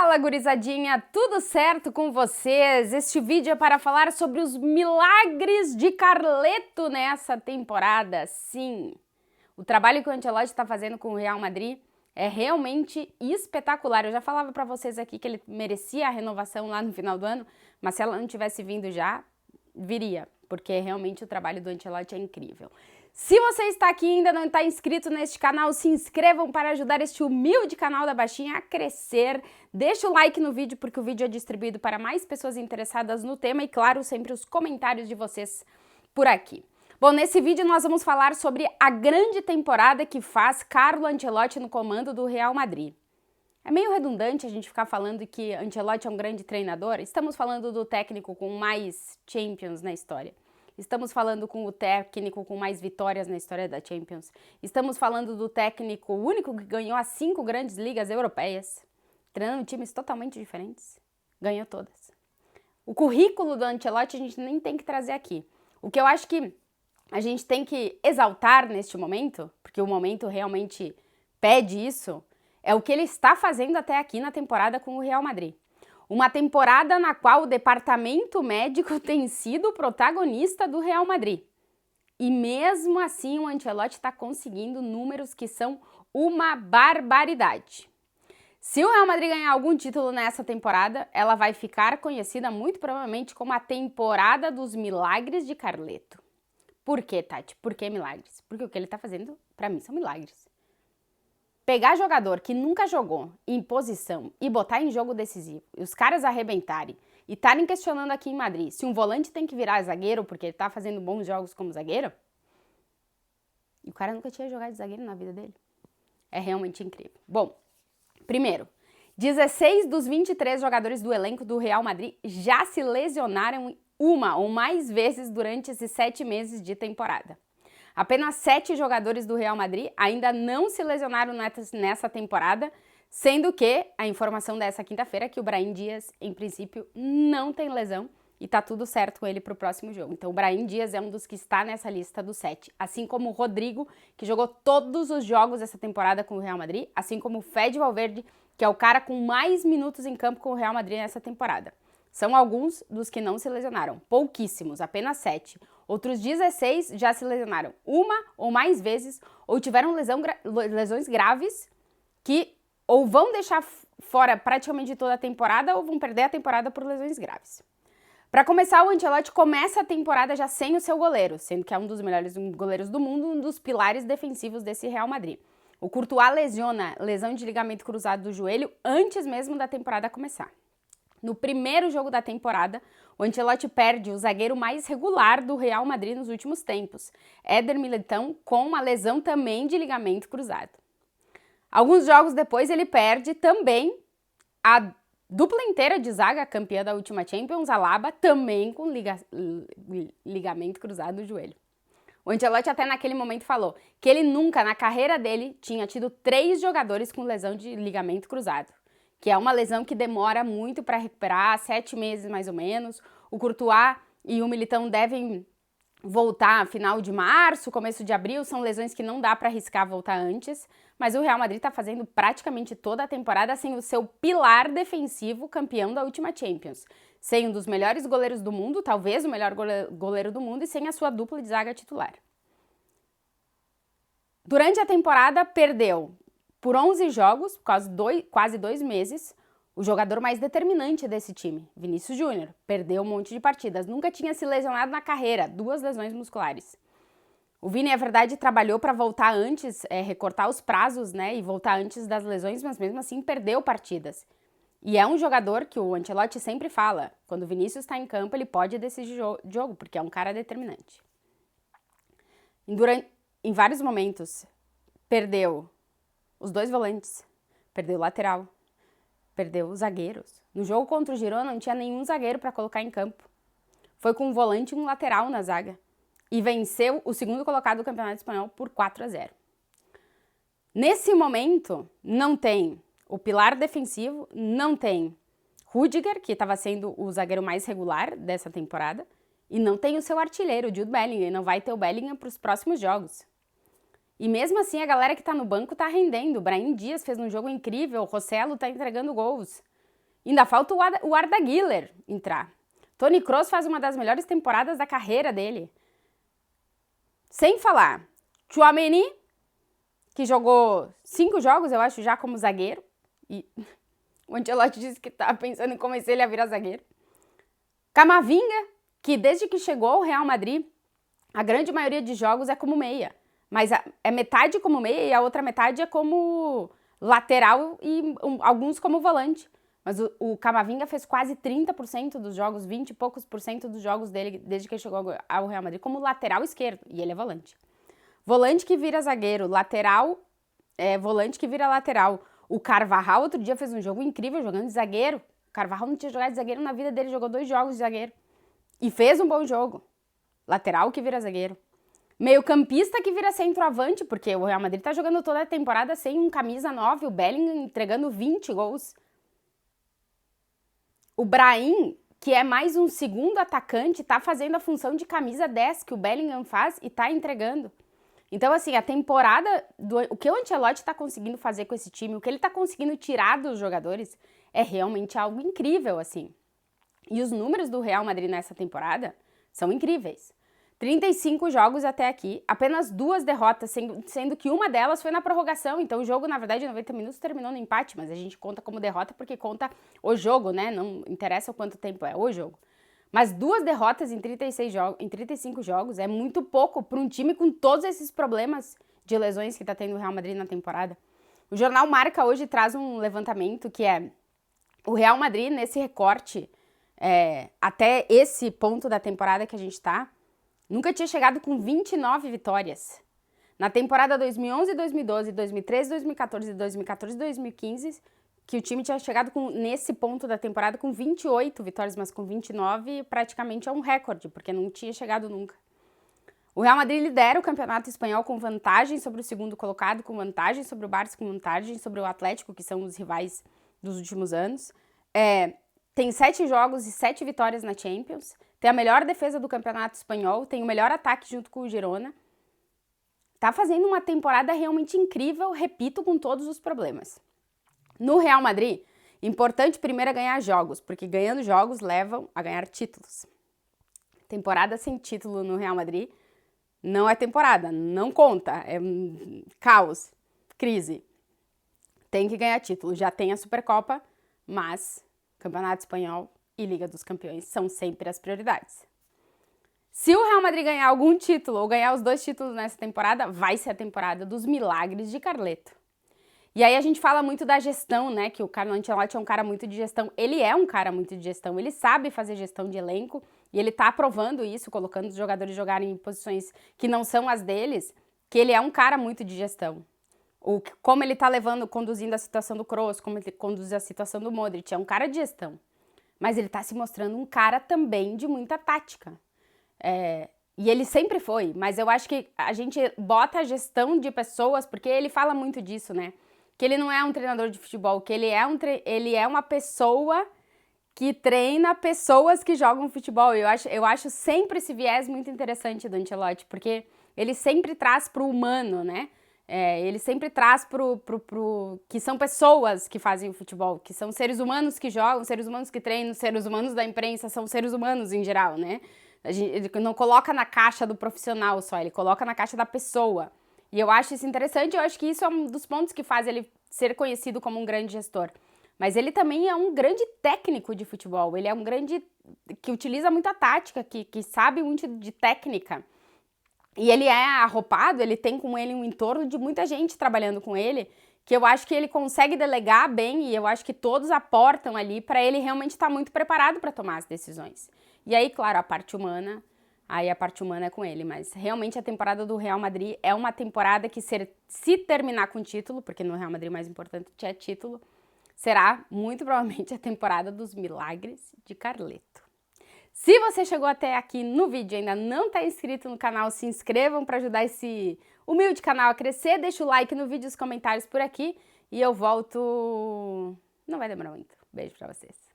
Fala, gurizadinha, tudo certo com vocês? Este vídeo é para falar sobre os milagres de Carleto nessa temporada. Sim, o trabalho que o Ancelotti está fazendo com o Real Madrid é realmente espetacular. Eu já falava para vocês aqui que ele merecia a renovação lá no final do ano, mas se ela não tivesse vindo já, viria, porque realmente o trabalho do Ancelotti é incrível. Se você está aqui e ainda não está inscrito neste canal, se inscrevam para ajudar este humilde canal da Baixinha a crescer. Deixa o like no vídeo, porque o vídeo é distribuído para mais pessoas interessadas no tema e, claro, sempre os comentários de vocês por aqui. Bom, nesse vídeo nós vamos falar sobre a grande temporada que faz Carlo Ancelotti no comando do Real Madrid. É meio redundante a gente ficar falando que Ancelotti é um grande treinador. Estamos falando do técnico com mais Champions na história. Estamos falando com o técnico com mais vitórias na história da Champions. Estamos falando do técnico único que ganhou as 5 grandes ligas europeias, treinando times totalmente diferentes. Ganhou todas. O currículo do Ancelotti a gente nem tem que trazer aqui. O que eu acho que a gente tem que exaltar neste momento, porque o momento realmente pede isso, é o que ele está fazendo até aqui na temporada com o Real Madrid. Uma temporada na qual o departamento médico tem sido o protagonista do Real Madrid. E mesmo assim o Ancelotti está conseguindo números que são uma barbaridade. Se o Real Madrid ganhar algum título nessa temporada, ela vai ficar conhecida muito provavelmente como a temporada dos milagres de Carleto. Por quê, Tati? Por que milagres? Porque o que ele está fazendo, para mim, são milagres. Pegar jogador que nunca jogou em posição e botar em jogo decisivo, e os caras arrebentarem e estarem questionando aqui em Madrid se um volante tem que virar zagueiro porque ele tá fazendo bons jogos como zagueiro, e o cara nunca tinha jogado de zagueiro na vida dele. É realmente incrível. Bom, primeiro, 16 dos 23 jogadores do elenco do Real Madrid já se lesionaram uma ou mais vezes durante esses 7 meses de temporada. Apenas 7 jogadores do Real Madrid ainda não se lesionaram nessa temporada, sendo que a informação dessa quinta-feira é que o Brahim Dias, em princípio, não tem lesão e tá tudo certo com ele pro próximo jogo. Então o Brahim Dias é um dos que está nessa lista dos 7, assim como o Rodrigo, que jogou todos os jogos dessa temporada com o Real Madrid, assim como o Fede Valverde, que é o cara com mais minutos em campo com o Real Madrid nessa temporada. São alguns dos que não se lesionaram, pouquíssimos, apenas 7. Outros 16 já se lesionaram uma ou mais vezes ou tiveram lesões graves que ou vão deixar fora praticamente toda a temporada ou vão perder a temporada por lesões graves. Para começar, o Ancelotti começa a temporada já sem o seu goleiro, sendo que é um dos melhores goleiros do mundo, um dos pilares defensivos desse Real Madrid. O Courtois lesiona lesão de ligamento cruzado do joelho antes mesmo da temporada começar. No primeiro jogo da temporada, o Ancelotti perde o zagueiro mais regular do Real Madrid nos últimos tempos, Éder Militão, com uma lesão também de ligamento cruzado. Alguns jogos depois ele perde também a dupla inteira de zaga, campeã da última Champions, Alaba, também com ligamento cruzado no joelho. O Ancelotti até naquele momento falou que ele nunca na carreira dele tinha tido 3 jogadores com lesão de ligamento cruzado, que é uma lesão que demora muito para recuperar, 7 meses mais ou menos. O Courtois e o Militão devem voltar final de março, começo de abril, são lesões que não dá para arriscar voltar antes, mas o Real Madrid está fazendo praticamente toda a temporada sem o seu pilar defensivo campeão da última Champions, sem um dos melhores goleiros do mundo, talvez o melhor goleiro do mundo, e sem a sua dupla de zaga titular. Durante a temporada, perdeu por 11 jogos, quase 2 meses, o jogador mais determinante desse time, Vinícius Júnior, perdeu um monte de partidas, nunca tinha se lesionado na carreira, 2 lesões musculares. O Vini, é verdade, trabalhou para voltar antes, recortar os prazos, né, e voltar antes das lesões, mas mesmo assim perdeu partidas. E é um jogador que o Ancelotti sempre fala, quando o Vinícius está em campo, ele pode decidir jogo, porque é um cara determinante. Em vários momentos, perdeu os 2 volantes, perdeu o lateral, perdeu os zagueiros. No jogo contra o Girona não tinha nenhum zagueiro para colocar em campo. Foi com um volante e um lateral na zaga. E venceu o segundo colocado do Campeonato Espanhol por 4-0. Nesse momento, não tem o pilar defensivo, não tem Rüdiger, que estava sendo o zagueiro mais regular dessa temporada, e não tem o seu artilheiro, o Jude Bellingham, e não vai ter o Bellingham para os próximos jogos. E mesmo assim, a galera que tá no banco tá rendendo. O Brahim Dias fez um jogo incrível, o Rossello tá entregando gols. Ainda falta o Arda Güler entrar. Toni Kroos faz uma das melhores temporadas da carreira dele. Sem falar, Tchouaméni, que jogou 5 jogos, eu acho, já como zagueiro. E o Ancelotti disse que estava pensando em convencer ele a virar zagueiro. Camavinga, que desde que chegou ao Real Madrid, a grande maioria de jogos é como meia. Mas é metade como meia e a outra metade é como lateral e alguns como volante. Mas o Camavinga fez quase 30% dos jogos, 20 e poucos por cento dos jogos dele desde que ele chegou ao Real Madrid como lateral esquerdo. E ele é volante. Volante que vira zagueiro, lateral, volante que vira lateral. O Carvajal outro dia fez um jogo incrível jogando de zagueiro. O Carvajal não tinha jogado de zagueiro na vida dele, jogou 2 jogos de zagueiro. E fez um bom jogo. Lateral que vira zagueiro. Meio campista que vira centroavante, porque o Real Madrid tá jogando toda a temporada sem um camisa 9, o Bellingham entregando 20 gols. O Brahim, que é mais um segundo atacante, tá fazendo a função de camisa 10 que o Bellingham faz e tá entregando. Então, assim, a temporada, o que o Ancelotti tá conseguindo fazer com esse time, o que ele tá conseguindo tirar dos jogadores, é realmente algo incrível, assim. E os números do Real Madrid nessa temporada são incríveis. 35 jogos até aqui, apenas 2 derrotas, sendo que uma delas foi na prorrogação. Então o jogo, na verdade, 90 minutos terminou no empate, mas a gente conta como derrota porque conta o jogo, né? Não interessa o quanto tempo é o jogo. Mas 2 derrotas em 35 jogos é muito pouco para um time com todos esses problemas de lesões que tá tendo o Real Madrid na temporada. O jornal Marca hoje traz um levantamento que é o Real Madrid nesse recorte, até esse ponto da temporada que a gente tá, nunca tinha chegado com 29 vitórias. Na temporada 2011, 2012, 2013, 2014, 2014 e 2015, que o time tinha chegado nesse ponto da temporada com 28 vitórias, mas com 29 praticamente é um recorde, porque não tinha chegado nunca. O Real Madrid lidera o campeonato espanhol com vantagem sobre o segundo colocado, com vantagem sobre o Barça, com vantagem sobre o Atlético, que são os rivais dos últimos anos. Tem 7 jogos e 7 vitórias na Champions. Tem a melhor defesa do campeonato espanhol, tem o melhor ataque junto com o Girona. Tá fazendo uma temporada realmente incrível, repito, com todos os problemas. No Real Madrid, importante primeiro é ganhar jogos, porque ganhando jogos levam a ganhar títulos. Temporada sem título no Real Madrid não é temporada, não conta, é caos, crise. Tem que ganhar título, já tem a Supercopa, mas Campeonato Espanhol e Liga dos Campeões são sempre as prioridades. Se o Real Madrid ganhar algum título ou ganhar os 2 títulos nessa temporada, vai ser a temporada dos milagres de Carleto. E aí a gente fala muito da gestão, né? Que o Carlo Ancelotti é um cara muito de gestão. Ele é um cara muito de gestão, ele sabe fazer gestão de elenco e ele tá aprovando isso, colocando os jogadores jogarem em posições que não são as deles, que ele é um cara muito de gestão. Como ele tá conduzindo a situação do Kroos, como ele conduz a situação do Modric, é um cara de gestão. Mas ele tá se mostrando um cara também de muita tática. E ele sempre foi, mas eu acho que a gente bota a gestão de pessoas, porque ele fala muito disso, né? Que ele não é um treinador de futebol, que ele é uma pessoa que treina pessoas que jogam futebol. Eu acho sempre esse viés muito interessante do Ancelotti, porque ele sempre traz pro humano, né? Ele sempre traz que são pessoas que fazem o futebol, que são seres humanos que jogam, seres humanos que treinam, seres humanos da imprensa, são seres humanos em geral, né? Ele não coloca na caixa do profissional só, ele coloca na caixa da pessoa. E eu acho isso interessante, eu acho que isso é um dos pontos que faz ele ser conhecido como um grande gestor. Mas ele também é um grande técnico de futebol, ele é um grande que utiliza muita tática, que sabe muito de técnica. E ele é arropado, ele tem com ele um entorno de muita gente trabalhando com ele, que eu acho que ele consegue delegar bem e eu acho que todos aportam ali para ele realmente estar muito preparado para tomar as decisões. E aí, claro, a parte humana é com ele, mas realmente a temporada do Real Madrid é uma temporada que se terminar com título, porque no Real Madrid o mais importante é título, será muito provavelmente a temporada dos milagres de Carleto. Se você chegou até aqui no vídeo e ainda não está inscrito no canal, se inscrevam para ajudar esse humilde canal a crescer, deixa o like no vídeo e os comentários por aqui e eu volto... não vai demorar muito. Beijo para vocês.